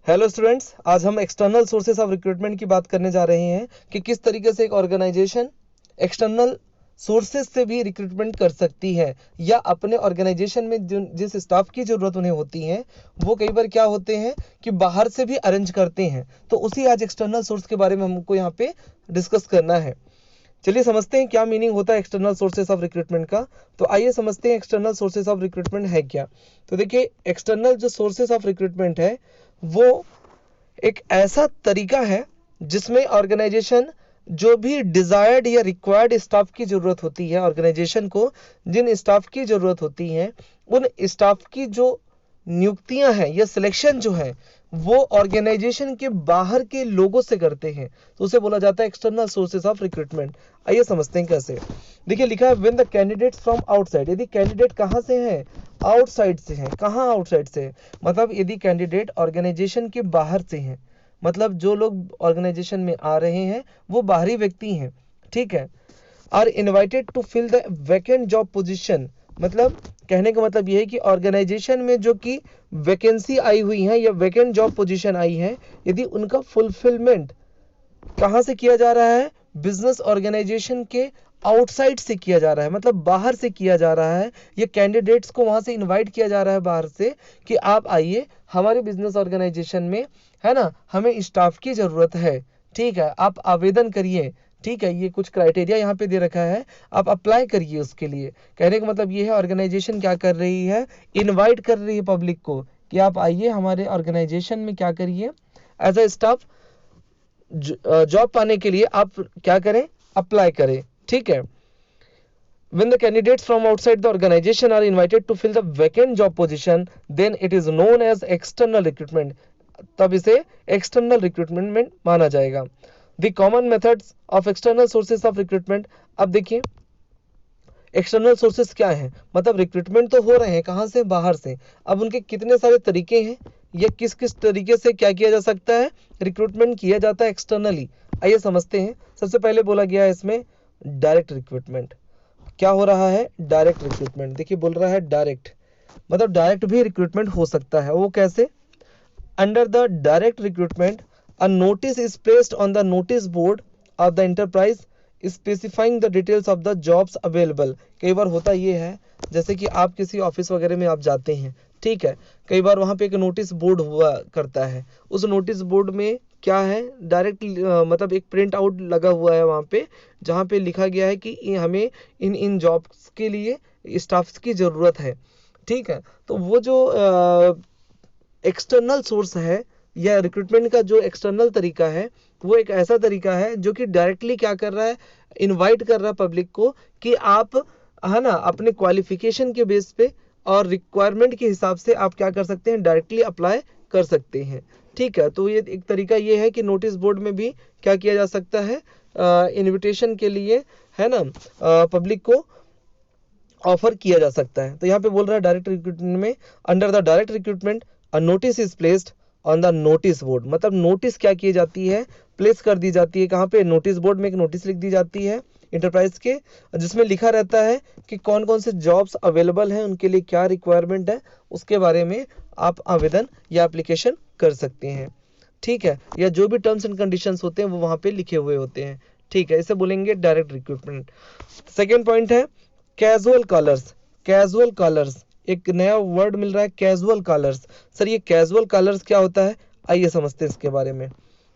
Hello students, आज हम external sources of recruitment की बात करने जा रहे हैं कि किस तरीके से एक ऑर्गेनाइजेशन एक्सटर्नल सोर्सेस से भी रिक्रूटमेंट कर सकती है या अपने ऑर्गेनाइजेशन में जिस स्टाफ की ज़रूरत उन्हें होती है वो कई बार क्या होते हैं कि बाहर से भी अरेंज करते हैं। तो उसी आज एक्सटर्नल सोर्स के बारे में हमको यहाँ पे डिस्कस करना है। चलिए समझते हैं क्या मीनिंग होता है एक्सटर्नल सोर्सेस ऑफ रिक्रूटमेंट का। तो आइए समझते हैं एक्सटर्नल सोर्सेस ऑफ रिक्रूटमेंट है क्या। तो देखिए, एक्सटर्नल जो सोर्सेस ऑफ रिक्रूटमेंट है वो एक ऐसा तरीका है जिसमें ऑर्गेनाइजेशन जो भी डिजायर्ड या रिक्वायर्ड स्टाफ की जरूरत होती है, ऑर्गेनाइजेशन को जिन स्टाफ की जरूरत होती है उन स्टाफ की जो नियुक्तियां हैं या सिलेक्शन जो है वो ऑर्गेनाइजेशन के बाहर के लोगों से करते हैं, तो उसे बोला जाता है एक्सटर्नल सोर्सेस ऑफ रिक्रूटमेंट। आइए समझते हैं कैसे। देखिए लिखा है when the candidates from outside. यदि कैंडिडेट कहाँ से हैं? आउटसाइड से हैं। कहाँ आउटसाइड से? मतलब यदि कैंडिडेट ऑर्गेनाइजेशन के बाहर से हैं, मतलब जो लोग ऑर्गेनाइजेशन में आ रहे हैं वो बाहरी व्यक्ति हैं, ठीक है। Are invited to fill the vacant job position, मतलब कहने का मतलब यह है कि ऑर्गेनाइजेशन में जो कि वैकेंसी आई हुई है या वैकेंट जॉब पोजीशन आई है, यदि उनका फुलफिलमेंट कहाँ से किया जा रहा है? बिजनेस ऑर्गेनाइजेशन के आउटसाइड से किया जा रहा है, मतलब बाहर से किया जा रहा है। ये कैंडिडेट्स को वहां से इनवाइट किया जा रहा है बाहर से कि आप आइए हमारे बिजनेस ऑर्गेनाइजेशन में, है ना, हमें स्टाफ की जरूरत है, ठीक है, आप आवेदन करिए, ठीक है। ये कुछ क्राइटेरिया यहाँ पे दे रखा है, आप अप्लाई करिए उसके लिए। कहने का मतलब ये है ऑर्गेनाइजेशन क्या कर रही है? इनवाइट कर रही है पब्लिक को कि आप आइए हमारे ऑर्गेनाइजेशन में, क्या करिए, एज अ स्टाफ जॉब पाने के लिए आप क्या करें? अप्लाई करें, ठीक है। When the candidates from outside the organization are invited to fill the vacant job position, then it is known as external recruitment. तब इसे external recruitment में माना जाएगा। The common methods of external sources of recruitment। अब देखिए external sources क्या है, मतलब रिक्रूटमेंट तो हो रहे हैं कहाँ से? बाहर से। अब उनके कितने सारे तरीके हैं या किस किस तरीके से क्या किया जा सकता है? रिक्रूटमेंट किया जाता है एक्सटर्नली। आइए समझते हैं। सबसे पहले बोला गया है इसमें डायरेक्ट रिक्रूटमेंट। क्या हो रहा है? Direct recruitment. देखिए बोल रहा है डायरेक्ट, मतलब डायरेक्ट भी रिक्रूटमेंट हो सकता है। वो कैसे? Under the direct recruitment a notice is placed on the notice board of the enterprise specifying the details of the jobs available. कई बार होता ये है, जैसे कि आप किसी ऑफिस वगैरह में आप जाते हैं, ठीक है, कई बार वहाँ पे एक नोटिस बोर्ड हुआ करता है। उस नोटिस बोर्ड में क्या है? डायरेक्ट मतलब एक प्रिंट आउट लगा हुआ है वहाँ पे, जहाँ पे लिखा गया है कि हमें इन इन जॉब्स के लिए स्टाफ्स की ज़रूरत है, ठीक है। तो वो जो एक्सटर्नल सोर्स है या रिक्रूटमेंट का जो एक्सटर्नल तरीका है वो एक ऐसा तरीका है जो कि डायरेक्टली क्या कर रहा है? इनवाइट कर रहा है पब्लिक को कि आप, है ना, अपने क्वालिफिकेशन के बेस पे और रिक्वायरमेंट के हिसाब से आप क्या कर सकते हैं? डायरेक्टली अप्लाई कर सकते हैं, ठीक है। तो ये एक तरीका ये है कि नोटिस बोर्ड में भी क्या किया जा सकता है? इनविटेशन के लिए, है ना, पब्लिक को ऑफर किया जा सकता है। तो यहाँ पे बोल रहा है डायरेक्ट रिक्रूटमेंट में, under the direct recruitment a notice is placed on the notice board, मतलब नोटिस क्या की जाती है? प्लेस कर दी जाती है। कहाँ पे? नोटिस बोर्ड में एक नोटिस लिख दी जाती है इंटरप्राइज के, जिसमें लिखा रहता है कि कौन कौन से जॉब्स अवेलेबल हैं, उनके लिए क्या रिक्वायरमेंट है, उसके बारे में आप आवेदन या एप्लीकेशन कर सकते हैं, ठीक है। या जो भी टर्म्स एंड कंडीशंस होते हैं वो वहाँ पे लिखे हुए होते हैं, ठीक है। इसे बोलेंगे डायरेक्ट रिक्रूटमेंट। सेकेंड पॉइंट है कैजुअल कॉलर्स। कैजुअल कॉलर्स, एक नया वर्ड मिल रहा है, कैजुअल कॉलर्स। सर ये कैजुअल कॉलर्स क्या होता है? आइए समझते हैं इसके बारे में।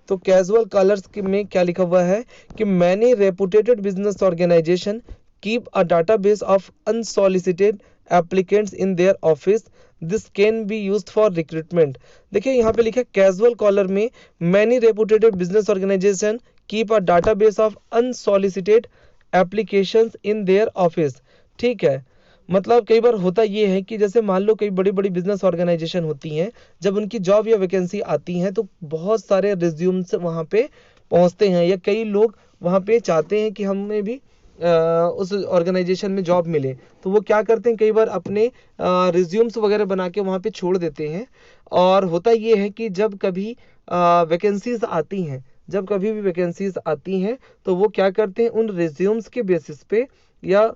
तो कैजुअल कॉलर्स में क्या लिखा हुआ है कि many reputed business organisation keep a database of unsolicited applicants in their office, this can be used for recruitment. देखिए यहाँ पे लिखा है कैजुअल कॉलर में many reputed business organisation keep a database of unsolicited applications in their office, ठीक है। मतलब कई बार होता ये है कि जैसे मान लो कई बड़ी बड़ी बिजनेस ऑर्गेनाइजेशन होती हैं, जब उनकी जॉब या वैकेंसी आती हैं तो बहुत सारे रिज्यूम्स वहाँ पे पहुँचते हैं, या कई लोग वहाँ पे चाहते हैं कि हमें भी उस ऑर्गेनाइजेशन में जॉब मिले। तो वो क्या करते हैं, कई बार अपने रिज्यूम्स वगैरह बना के वहाँ पे छोड़ देते हैं। और होता ये है कि जब कभी वैकेंसीज आती हैं, जब कभी भी वैकेंसीज आती हैं तो वो क्या करते हैं, उन रिज्यूम्स के बेसिस पे या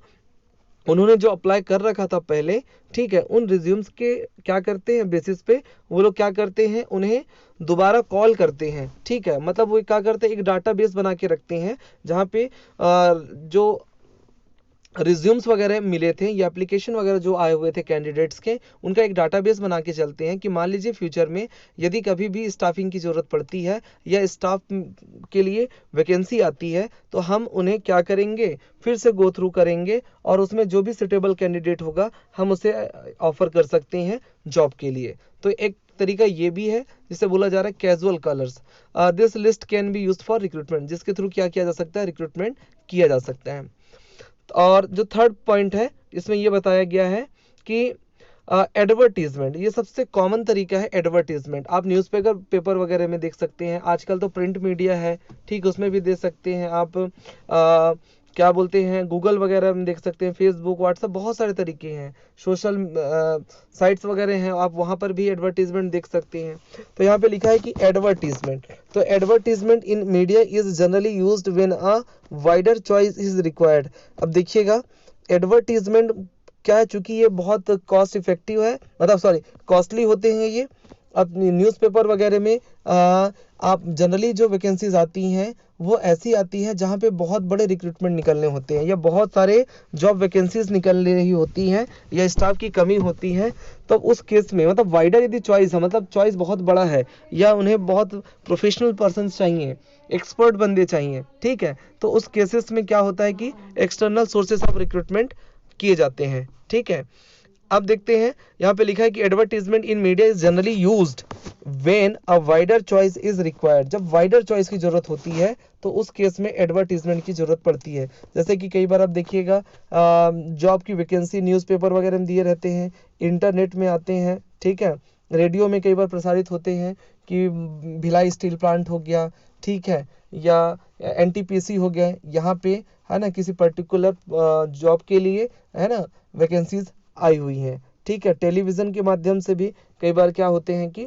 उन्होंने जो अप्लाई कर रखा था पहले, ठीक है, उन रिज्यूम्स के क्या करते हैं बेसिस पे वो लोग क्या करते हैं, उन्हें दोबारा कॉल करते हैं, ठीक है। मतलब वो क्या करते हैं, एक डाटाबेस बना के रखते हैं जहाँ पे जो रिज्यूम्स वगैरह मिले थे या एप्लीकेशन वगैरह जो आए हुए थे कैंडिडेट्स के, उनका एक डाटाबेस बना के चलते हैं कि मान लीजिए फ्यूचर में यदि कभी भी स्टाफिंग की ज़रूरत पड़ती है या स्टाफ के लिए वैकेंसी आती है तो हम उन्हें क्या करेंगे, फिर से गो थ्रू करेंगे और उसमें जो भी सुटेबल कैंडिडेट होगा हम उसे ऑफर कर सकते हैं जॉब के लिए। तो एक तरीका ये भी है जिसे बोला जा रहा है casual callers. This list can be used for recruitment, जिसके थ्रू क्या किया जा सकता है, रिक्रूटमेंट किया जा सकता है। और जो थर्ड पॉइंट है इसमें ये बताया गया है कि एडवर्टीजमेंट, ये सबसे कॉमन तरीका है एडवर्टीजमेंट। आप न्यूज़पेपर पेपर वगैरह में देख सकते हैं, आजकल तो प्रिंट मीडिया है, ठीक, उसमें भी दे सकते हैं आप। क्या बोलते हैं, गूगल वगैरह में देख सकते हैं, फेसबुक, व्हाट्सएप, बहुत सारे तरीके हैं, सोशल साइट्स वगैरह हैं, आप वहाँ पर भी एडवर्टीजमेंट देख सकते हैं। तो यहाँ पे लिखा है कि एडवर्टीजमेंट, तो advertisement in media is generally used when a wider choice is required. अब देखिएगा एडवर्टीजमेंट क्या है, चूंकि ये बहुत कॉस्ट इफेक्टिव है, मतलब सॉरी कॉस्टली होते हैं ये। अपनी न्यूज़पेपर वगैरह में आप जनरली जो वैकेंसीज आती हैं वो ऐसी आती है जहाँ पे बहुत बड़े रिक्रूटमेंट निकलने होते हैं या बहुत सारे जॉब वैकेंसीज निकल रही होती हैं या स्टाफ की कमी होती है। तो उस केस में मतलब वाइडर यदि चॉइस है, मतलब चॉइस बहुत बड़ा है या उन्हें बहुत प्रोफेशनल पर्सन चाहिए, एक्सपर्ट बंदे चाहिए, ठीक है, तो उस केसेस में क्या होता है कि एक्सटर्नल सोर्सेस ऑफ रिक्रूटमेंट किए जाते हैं, ठीक है। अब देखते हैं यहाँ पे लिखा है कि advertisement in media is generally used when a wider choice is required. जब वाइडर चॉइस की जरूरत होती है तो उस केस में एडवर्टीजमेंट की जरूरत पड़ती है। जैसे कि कई बार आप देखिएगा जॉब की वैकेंसी न्यूज़पेपर वगैरह में दिए रहते हैं, इंटरनेट में आते हैं, ठीक है, रेडियो में कई बार प्रसारित होते हैं कि भिलाई स्टील प्लांट हो गया, ठीक है, या एनटीपीसी हो गया, यहाँ पे है ना किसी पर्टिकुलर जॉब के लिए है ना वैकेंसीज आई हुई हैं, ठीक है। टेलीविज़न के माध्यम से भी कई बार क्या होते हैं कि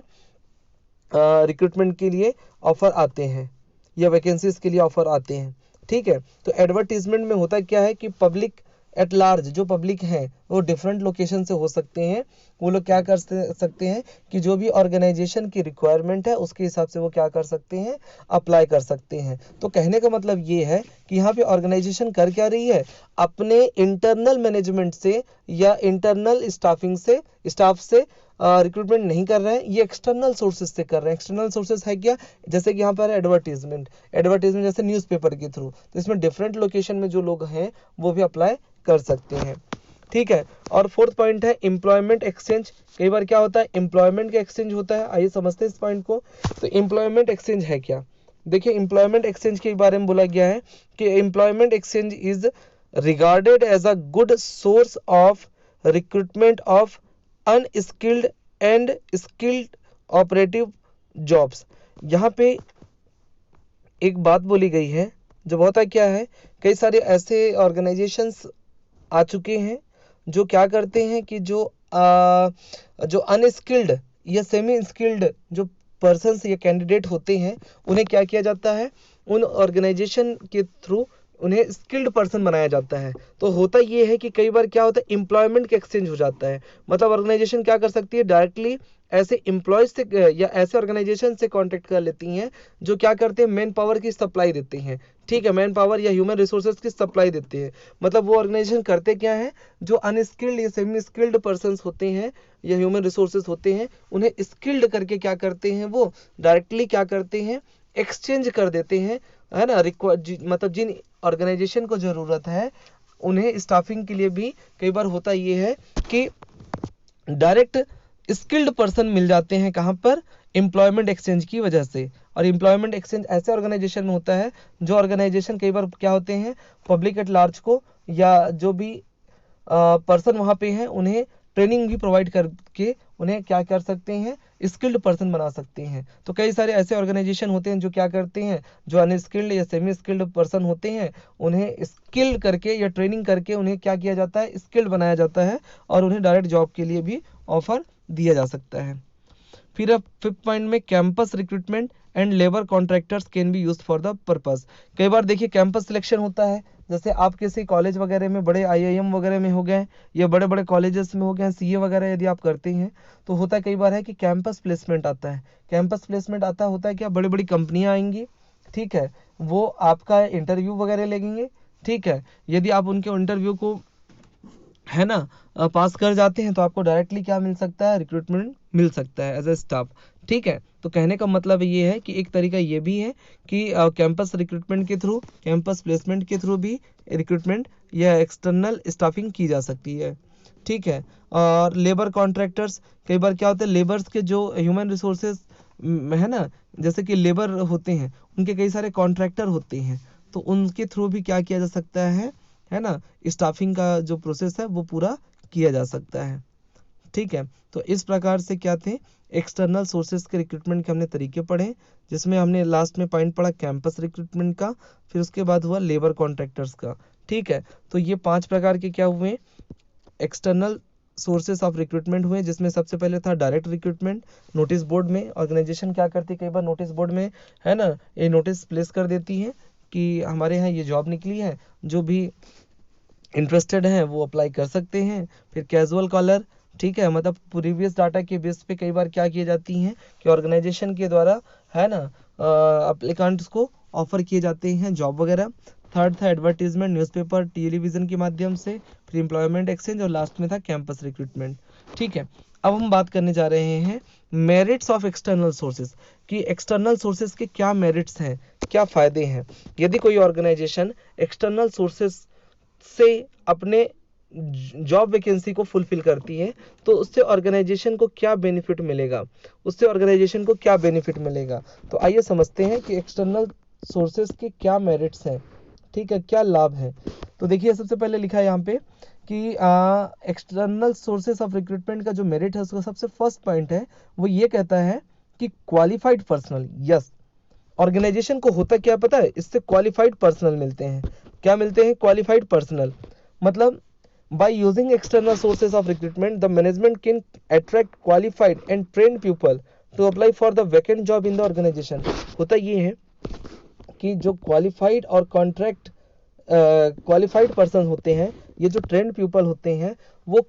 रिक्रूटमेंट के लिए ऑफर आते हैं या वैकेंसीज के लिए ऑफर आते हैं, ठीक है। तो एडवर्टीजमेंट में होता क्या है कि पब्लिक एट लार्ज, जो पब्लिक है वो डिफरेंट लोकेशन से हो सकते हैं, वो लोग क्या कर सकते हैं कि जो भी ऑर्गेनाइजेशन की रिक्वायरमेंट है उसके हिसाब से वो क्या कर सकते हैं, अप्लाई कर सकते हैं। तो कहने का मतलब ये है कि यहाँ पे ऑर्गेनाइजेशन कर क्या रही है, अपने इंटरनल मैनेजमेंट से या इंटरनल स्टाफिंग से, स्टाफ से रिक्रूटमेंट नहीं कर रहे हैं, ये एक्सटर्नल सोर्सेज से कर रहे हैं। एक्सटर्नल सोर्सेज है क्या, जैसे कि यहाँ पर एडवर्टीजमेंट जैसे न्यूज़पेपर के थ्रू, तो इसमें डिफरेंट लोकेशन में जो लोग हैं वो भी अप्लाई कर सकते हैं, ठीक है। और फोर्थ पॉइंट है एम्प्लॉयमेंट एक्सचेंज। कई बार क्या होता है, एम्प्लॉयमेंट का एक्सचेंज होता है, आइए समझते हैं इस पॉइंट को। तो एम्प्लॉयमेंट एक्सचेंज है क्या, देखिए एम्प्लॉयमेंट एक्सचेंज के बारे में बोला गया है कि employment exchange is regarded as a good source of recruitment of unskilled and skilled operative jobs. यहाँ पे एक बात बोली गई है, जो होता क्या है, कई सारे ऐसे ऑर्गेनाइजेशंस आ चुके हैं जो क्या करते हैं कि जो अनस्किल्ड या सेमी स्किल्ड जो पर्सन्स या कैंडिडेट होते हैं उन्हें क्या किया जाता है, उन ऑर्गेनाइजेशन के थ्रू उन्हें स्किल्ड पर्सन बनाया जाता है। तो होता ये है कि कई बार क्या होता है, एम्प्लॉयमेंट का एक्सचेंज हो जाता है। मतलब ऑर्गेनाइजेशन क्या कर सकती है, डायरेक्टली ऐसे एम्प्लॉयज से या ऐसे ऑर्गेनाइजेशन से कांटेक्ट कर लेती हैं जो क्या करते हैं, मैन पावर की सप्लाई देते हैं, ठीक है, मैन पावर या ह्यूमन रिसोर्सेज की सप्लाई देते हैं। मतलब वो ऑर्गेनाइजेशन करते क्या है, जो अनस्किल्ड या सेमी स्किल्ड पर्सन्स होते हैं या ह्यूमन रिसोर्सेज होते हैं उन्हें स्किल्ड करके क्या करते हैं, वो डायरेक्टली क्या करते हैं, एक्सचेंज कर देते हैं, है ना। मतलब जिन ऑर्गेनाइजेशन को ज़रूरत है उन्हें स्टाफिंग के लिए भी कई बार होता ये है कि डायरेक्ट स्किल्ड पर्सन मिल जाते हैं, कहाँ पर, एम्प्लॉयमेंट एक्सचेंज की वजह से। और एम्प्लॉयमेंट एक्सचेंज ऐसे ऑर्गेनाइजेशन में होता है जो ऑर्गेनाइजेशन कई बार क्या होते हैं, पब्लिक एट लार्ज को या जो भी पर्सन वहाँ पे हैं उन्हें ट्रेनिंग भी प्रोवाइड करके उन्हें क्या कर सकते हैं, स्किल्ड पर्सन बना सकते हैं। तो कई सारे ऐसे ऑर्गेनाइजेशन होते हैं जो क्या करते हैं, जो अनस्किल्ड या सेमी स्किल्ड पर्सन होते हैं उन्हें स्किल्ड करके या ट्रेनिंग करके उन्हें क्या किया जाता है, स्किल्ड बनाया जाता है और उन्हें डायरेक्ट जॉब के लिए भी ऑफर दिया जा सकता है। फिर अब फिफ्थ पॉइंट में campus recruitment and labour contractors can be used for the purpose. कई बार देखिए कैंपस सिलेक्शन होता है, जैसे आप किसी कॉलेज वगैरह में, बड़े आईआईएम वगैरह में हो गए या बड़े बड़े कॉलेजेस में हो गए, सीए वगैरह यदि आप करते हैं तो होता है कई बार है कि कैंपस प्लेसमेंट आता है। कैंपस प्लेसमेंट आता होता है क्या, बड़ी बड़ी कंपनियां आएंगी, ठीक है, वो आपका इंटरव्यू वगैरह लेंगे, ठीक है, यदि आप उनके इंटरव्यू को है ना पास कर जाते हैं तो आपको डायरेक्टली क्या मिल सकता है, रिक्रूटमेंट मिल सकता है एज ए स्टाफ। ठीक है, तो कहने का मतलब ये है कि एक तरीका ये भी है कि कैंपस रिक्रूटमेंट के थ्रू, कैंपस प्लेसमेंट के थ्रू भी रिक्रूटमेंट या एक्सटर्नल स्टाफिंग की जा सकती है। ठीक है, और लेबर कॉन्ट्रैक्टर्स, कई बार क्या होता है, लेबर्स के जो ह्यूमन रिसोर्सेज है ना, जैसे कि लेबर होते हैं उनके कई सारे कॉन्ट्रैक्टर होते हैं, तो उनके थ्रू भी क्या किया जा सकता है ना, स्टाफिंग का जो प्रोसेस है वो पूरा किया जा सकता है। ठीक है, तो इस प्रकार से क्या थे, एक्सटर्नल सोर्सेज के रिक्रूटमेंट के हमने तरीके पढ़े, जिसमें हमने लास्ट में पॉइंट पढ़ा कैंपस रिक्रूटमेंट का, फिर उसके बाद हुआ लेबर कॉन्ट्रैक्टर्स का। ठीक है, तो ये 5 प्रकार के क्या हुए, एक्सटर्नल सोर्सेस ऑफ रिक्रूटमेंट हुए, जिसमें सबसे पहले था डायरेक्ट रिक्रूटमेंट। नोटिस बोर्ड में ऑर्गेनाइजेशन क्या करती है, कई बार नोटिस बोर्ड में है ना ये नोटिस प्लेस कर देती है कि हमारे यहाँ ये जॉब निकली है, जो भी इंटरेस्टेड हैं वो अप्लाई कर सकते हैं। फिर कैजुअल कॉलर, ठीक है, मतलब प्रीवियस डाटा के बेस पे कई बार क्या किए जाती हैं कि ऑर्गेनाइजेशन के द्वारा है ना एप्लीकेंट्स को ऑफर किए जाते हैं जॉब वगैरह। थर्ड था एडवर्टीजमेंट, न्यूज़पेपर, टेलीविजन के माध्यम से, फिर एम्प्लॉयमेंट एक्सचेंज, और लास्ट में था कैंपस रिक्रूटमेंट। ठीक है, अब हम बात करने जा रहे हैं मेरिट्स ऑफ एक्सटर्नल सोर्सेज, कि एक्सटर्नल सोर्सेज के क्या मेरिट्स हैं, क्या फ़ायदे हैं। यदि कोई ऑर्गेनाइजेशन एक्सटर्नल सोर्सेज से अपने जॉब वैकेंसी को फुलफिल करती है तो उससे ऑर्गेनाइजेशन को क्या बेनिफिट मिलेगा, उससे ऑर्गेनाइजेशन को क्या बेनिफिट मिलेगा। तो आइए समझते हैं कि एक्सटर्नल सोर्सेज के क्या मेरिट्स हैं, ठीक है, क्या लाभ है। तो देखिए सबसे पहले लिखा है यहाँ पे कि एक्सटर्नल सोर्सेज ऑफ रिक्रूटमेंट का जो मेरिट है उसका सबसे फर्स्ट पॉइंट है वो ये कहता है कि क्वालिफाइड पर्सनल। यस, ऑर्गेनाइजेशन को होता क्या पता है, इससे क्वालिफाइड पर्सनल मिलते हैं। क्या मिलते हैं, क्वालिफाइड पर्सनल। मतलब by using external sources of recruitment the management can attract qualified and trained people to apply for the vacant job in the organization। होता ये है कि जो क्वालिफाइड और कॉन्ट्रैक्ट क्वालिफाइड पर्सन होते हैं, ये जो ट्रेंड पीपल होते हैं, वो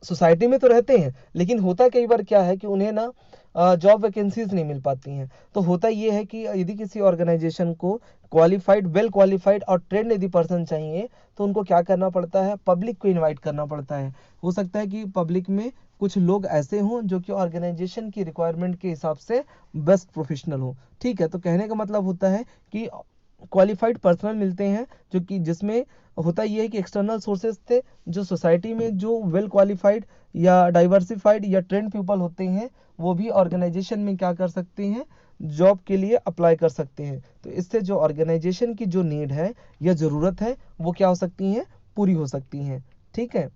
सोसाइटी में तो रहते हैं लेकिन होता कई बार क्या है कि उन्हें ना जॉब वैकेंसीज नहीं मिल पाती हैं। तो होता ये है कि यदि किसी ऑर्गेनाइजेशन को क्वालिफाइड, वेल क्वालिफाइड और ट्रेंड यदि पर्सन चाहिए तो उनको क्या करना पड़ता है, पब्लिक को इनवाइट करना पड़ता है। हो सकता है कि पब्लिक में कुछ लोग ऐसे हों जो कि ऑर्गेनाइजेशन की रिक्वायरमेंट के हिसाब से बेस्ट प्रोफेशनल हो। ठीक है, तो कहने का मतलब होता है कि क्वालिफाइड पर्सनल मिलते हैं, जो कि जिसमें होता ये है कि एक्सटर्नल सोर्सेज थे, जो सोसाइटी में जो वेल क्वालिफाइड या डाइवर्सिफाइड या ट्रेंड पीपल होते हैं वो भी ऑर्गेनाइजेशन में क्या कर सकते हैं, जॉब के लिए अप्लाई कर सकते हैं। तो इससे जो ऑर्गेनाइजेशन की जो नीड है या ज़रूरत है वो क्या हो सकती हैं, पूरी हो सकती हैं। ठीक है,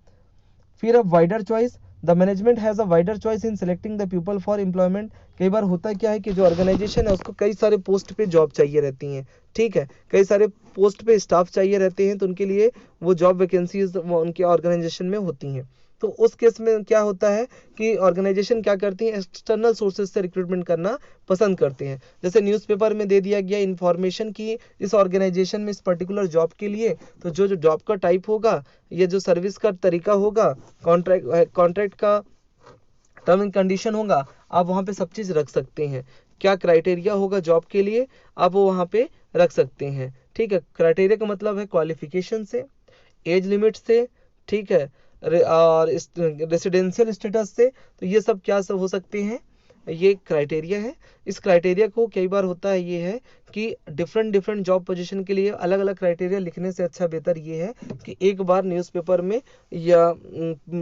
फिर अब wider choice, the management has a wider choice in selecting the people for employment. कई बार होता क्या है कि जो ऑर्गेनाइजेशन है उसको कई सारे पोस्ट पे जॉब चाहिए रहती हैं। ठीक है, कई सारे पोस्ट पे स्टाफ चाहिए रहते हैं, तो उनके लिए वो जॉब वैकेंसीज वो उनके ऑर्गेनाइजेशन में होती हैं। तो उस केस में क्या होता है कि ऑर्गेनाइजेशन क्या करती है, एक्सटर्नल सोर्सेज से रिक्रूटमेंट करना पसंद करते हैं। जैसे न्यूज़पेपर में दे दिया गया इन्फॉर्मेशन कि इस ऑर्गेनाइजेशन में इस पर्टिकुलर जॉब के लिए, तो जो जो जॉब का टाइप होगा या जो सर्विस का तरीका होगा, कॉन्ट्रैक्ट का टर्म एंड कंडीशन होगा, आप वहाँ पे सब चीज़ रख सकते हैं। क्या क्राइटेरिया होगा जॉब के लिए, आप वो वहाँ पे रख सकते हैं। ठीक है, क्राइटेरिया का मतलब है क्वालिफिकेशन से, एज लिमिट से, ठीक है, और रेसिडेंशियल स्टेटस से। तो ये सब क्या सब हो सकते हैं, ये क्राइटेरिया है। इस क्राइटेरिया को कई बार होता है ये है कि डिफरेंट जॉब पोजीशन के लिए अलग अलग क्राइटेरिया लिखने से अच्छा बेहतर ये है कि एक बार न्यूज़पेपर में या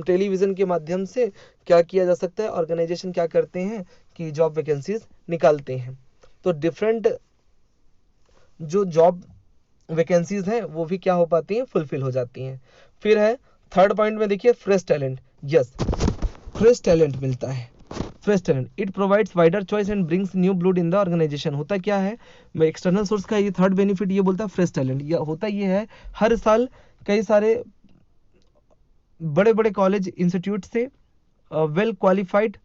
टेलीविज़न के माध्यम से क्या किया जा सकता है, ऑर्गेनाइजेशन क्या करते हैं कि जॉब वैकेंसीज निकालते हैं। तो डिफरेंट जो जॉब वैकेंसीज हैं वो भी क्या हो पाती हैं, फुलफिल हो जाती हैं। फिर है थर्ड पॉइंट में देखिए fresh talent. Yes, fresh talent मिलता है, fresh talent, it provides wider choice and brings new blood in the organisation. होता क्या है, मैं एक्सटर्नल सोर्स का ये थर्ड बेनिफिट ये बोलता है फ्रेश टैलेंट। ये होता ये है हर साल कई सारे बड़े बड़े कॉलेज इंस्टीट्यूट से वेल क्वालिफाइड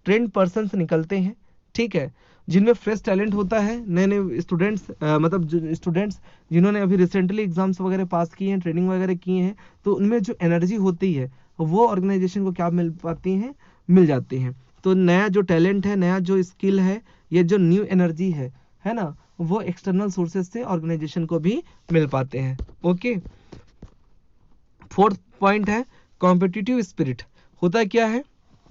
ट्रेंड पर्सन्स निकलते हैं, ठीक है, जिनमें फ्रेश टैलेंट होता है, नए नए स्टूडेंट्स, मतलब जो स्टूडेंट्स जिन्होंने अभी रिसेंटली एग्जाम्स वगैरह पास किए हैं, ट्रेनिंग वगैरह किए हैं, तो उनमें जो एनर्जी होती है वो ऑर्गेनाइजेशन को क्या मिल पाती हैं, मिल जाती हैं। तो नया जो टैलेंट है, नया जो स्किल है, ये जो न्यू एनर्जी है ना, वो एक्सटर्नल सोर्सेज से ऑर्गेनाइजेशन को भी मिल पाते हैं। ओके, फोर्थ पॉइंट है कॉम्पिटिटिव स्पिरिट। होता क्या है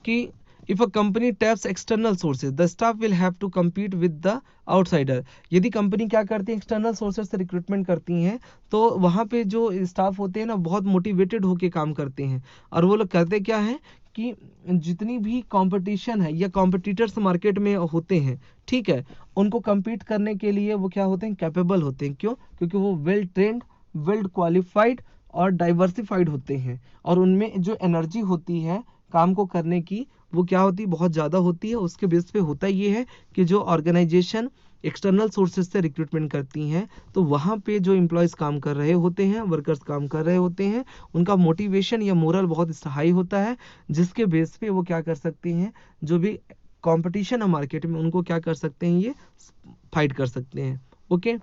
कि if a company taps external sources the staff will have to compete with the outsider. यदि कंपनी क्या करती है, एक्सटर्नल सोर्सेज से रिक्रूटमेंट करती हैं, तो वहाँ पे जो स्टाफ होते हैं ना, बहुत मोटिवेटेड होके काम करते हैं, और वो लोग करते क्या है कि जितनी भी कंपटीशन है या कॉम्पिटिटर्स मार्केट में होते हैं, ठीक है, उनको compete करने के लिए वो क्या होते हैं, कैपेबल होते हैं। क्यों? क्योंकि वो वेल ट्रेंड, वेल क्वालिफाइड और डाइवर्सिफाइड होते हैं, और उनमें जो एनर्जी होती है काम को करने की, वो क्या होती है, बहुत ज़्यादा होती है। उसके बेस पे होता ये है कि जो ऑर्गेनाइजेशन एक्सटर्नल सोर्सेज से रिक्रूटमेंट करती हैं, तो वहाँ पे जो एम्प्लॉयज़ काम कर रहे होते हैं, वर्कर्स काम कर रहे होते हैं, उनका मोटिवेशन या मोरल बहुत हाई होता है, जिसके बेस पे वो क्या कर सकती हैं, जो भी कंपटीशन है मार्केट में, उनको क्या कर सकते हैं, ये फाइट कर सकते हैं। ओके,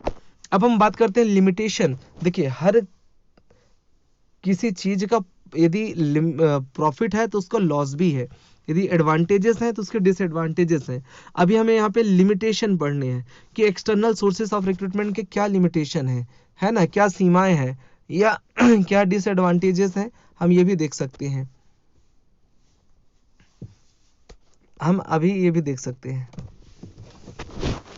अब हम बात करते हैं लिमिटेशन। देखिए, हर किसी चीज का यदि प्रॉफिट है तो उसका लॉस भी है, यदि एडवांटेजेस हैं तो उसके डिसएडवांटेजेस हैं। अभी हमें यहाँ पे लिमिटेशन पढ़ने हैं कि एक्सटर्नल सोर्सेस ऑफ रिक्रूटमेंट के क्या लिमिटेशन है ना, क्या सीमाएं हैं या क्या डिसएडवांटेजेस हैं, हम ये भी देख सकते हैं। हम अभी ये भी देख सकते हैं।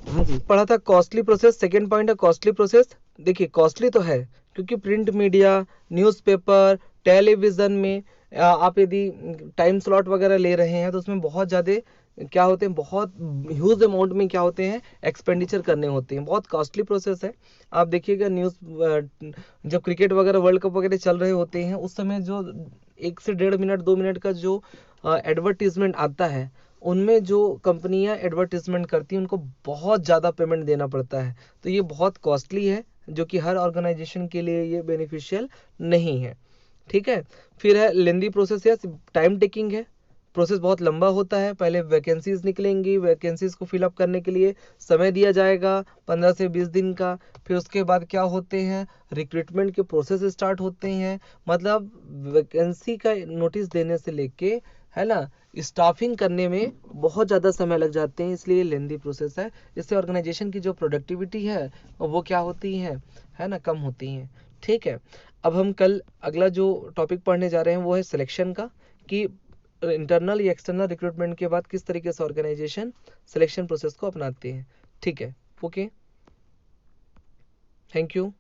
हाँ जी, पढ़ा था कॉस्टली प्रोसेस। सेकेंड पॉइंट है कॉस्टली प्रोसेस। देखिए, कॉस्टली तो है क्योंकि प्रिंट मीडिया, न्यूज़पेपर, टेलीविज़न में आप यदि टाइम स्लॉट वगैरह ले रहे हैं तो उसमें बहुत ज़्यादा क्या होते हैं, बहुत ह्यूज अमाउंट में क्या होते हैं, एक्सपेंडिचर करने होते हैं, बहुत कॉस्टली प्रोसेस है। आप देखिएगा जब क्रिकेट वगैरह वर्ल्ड कप वगैरह चल रहे होते हैं, उस समय जो 1 से 1.5 मिनट 2 मिनट का जो एडवर्टीजमेंट आता है, उनमें जो कंपनियां एडवर्टीजमेंट करती हैं उनको बहुत ज़्यादा पेमेंट देना पड़ता है। तो ये बहुत कॉस्टली है, जो कि हर ऑर्गेनाइजेशन के लिए ये बेनिफिशियल नहीं है, ठीक है। फिर है लेंदी प्रोसेस, या टाइम टेकिंग है, प्रोसेस बहुत लंबा होता है। पहले वैकेंसीज निकलेंगी, वैकेंसीज को फिलअप करने के लिए समय दिया जाएगा 15 से 20 दिन का। फिर उसके बाद क्या होते हैं, रिक्रूटमेंट के प्रोसेस स्टार्ट होते हैं। मतलब वैकेंसी का नोटिस देने से लेके, है ना, स्टाफिंग करने में बहुत ज़्यादा समय लग जाते हैं, इसलिए लेंदी प्रोसेस है। इससे ऑर्गेनाइजेशन की जो प्रोडक्टिविटी है वो क्या होती है ना, कम होती है, ठीक है। अब हम कल अगला जो टॉपिक पढ़ने जा रहे हैं वो है सिलेक्शन का, कि इंटरनल या एक्सटर्नल रिक्रूटमेंट के बाद किस तरीके से ऑर्गेनाइजेशन सिलेक्शन प्रोसेस को अपनाते हैं, ठीक है। Okay, thank you.